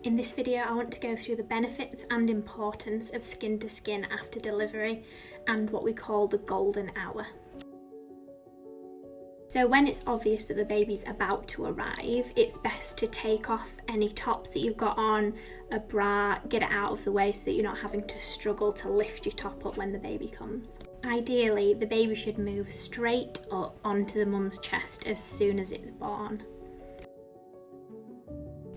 In this video, I want to go through the benefits and importance of skin to skin after delivery and what we call the golden hour. So when it's obvious that the baby's about to arrive, it's best to take off any tops that you've got on, a bra, get it out of the way so that you're not having to struggle to lift your top up when the baby comes. Ideally, the baby should move straight up onto the mum's chest as soon as it's born.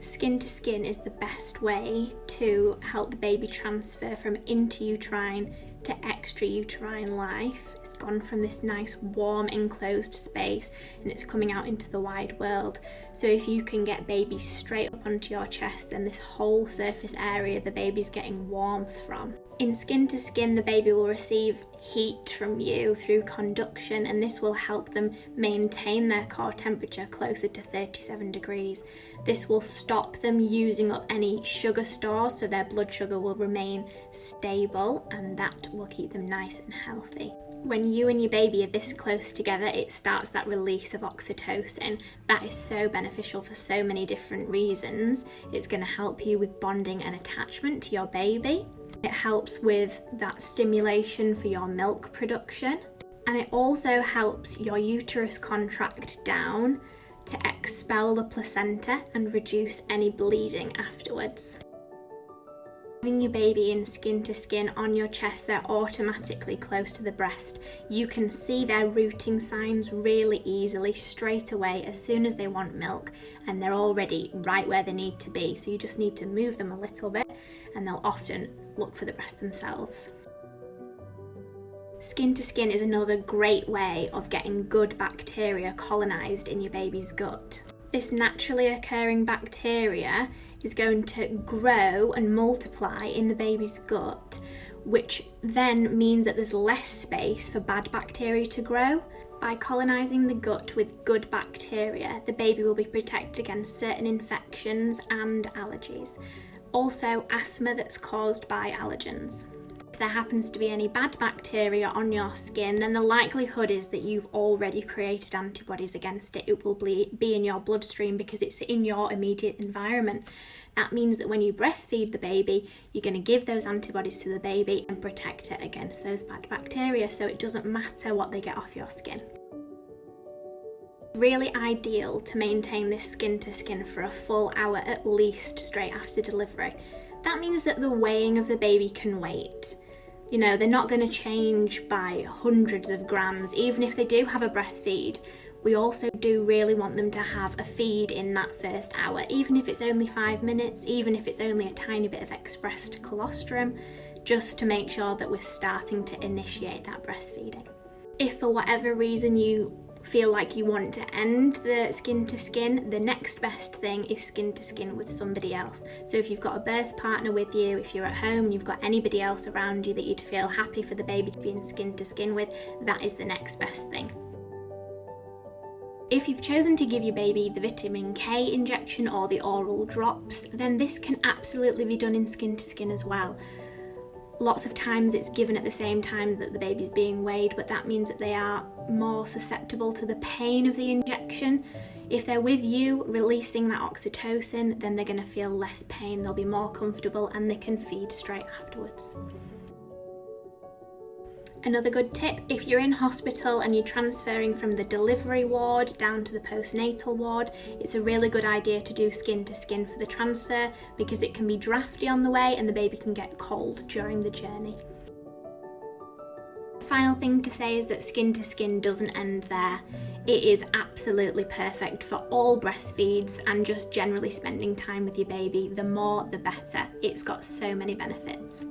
Skin to skin is the best way to help the baby transfer from intrauterine to extrauterine life. It's gone from this nice warm enclosed space and it's coming out into the wide world. So if you can get baby straight up onto your chest, then this whole surface area the baby's getting warmth from. In skin to skin, the baby will receive heat from you through conduction, and this will help them maintain their core temperature closer to 37 degrees. This will stop them using up any sugar stores, so their blood sugar will remain stable, and that will keep them nice and healthy. When you and your baby are this close together, it starts that release of oxytocin. That is so beneficial for so many different reasons. It's going to help you with bonding and attachment to your baby. It helps with that stimulation for your milk production. And it also helps your uterus contract down to expel the placenta and reduce any bleeding afterwards. Having your baby in skin to skin on your chest, they're automatically close to the breast. You can see their rooting signs really easily straight away as soon as they want milk, and they're already right where they need to be. So you just need to move them a little bit and they'll often look for the breast themselves. Skin to skin is another great way of getting good bacteria colonised in your baby's gut. This naturally occurring bacteria is going to grow and multiply in the baby's gut, which then means that there's less space for bad bacteria to grow. By colonising the gut with good bacteria, the baby will be protected against certain infections and allergies. Also, asthma that's caused by allergens. If there happens to be any bad bacteria on your skin, then the likelihood is that you've already created antibodies against it. It will be in your bloodstream because it's in your immediate environment. That means that when you breastfeed the baby, you're going to give those antibodies to the baby and protect it against those bad bacteria, so it doesn't matter what they get off your skin. Really ideal to maintain this skin to skin for a full hour at least straight after delivery. That means that the weighing of the baby can wait. You know, they're not going to change by hundreds of grams, even if they do have a breastfeed. We also do really want them to have a feed in that first hour, even if it's only 5 minutes, even if it's only a tiny bit of expressed colostrum, just to make sure that we're starting to initiate that breastfeeding. If for whatever reason you feel like you want to end the skin to skin, the next best thing is skin to skin with somebody else. So if you've got a birth partner with you, if you're at home and you've got anybody else around you that you'd feel happy for the baby to be in skin to skin with, that is the next best thing. If you've chosen to give your baby the vitamin K injection or the oral drops, then this can absolutely be done in skin to skin as well. Lots of times it's given at the same time that the baby's being weighed, but that means that they are more susceptible to the pain of the injection. If they're with you releasing that oxytocin, then they're going to feel less pain, they'll be more comfortable, and they can feed straight afterwards. Another good tip, if you're in hospital and you're transferring from the delivery ward down to the postnatal ward, it's a really good idea to do skin to skin for the transfer because it can be drafty on the way and the baby can get cold during the journey. The final thing to say is that skin to skin doesn't end there. It is absolutely perfect for all breastfeeds and just generally spending time with your baby. The more, the better. It's got so many benefits.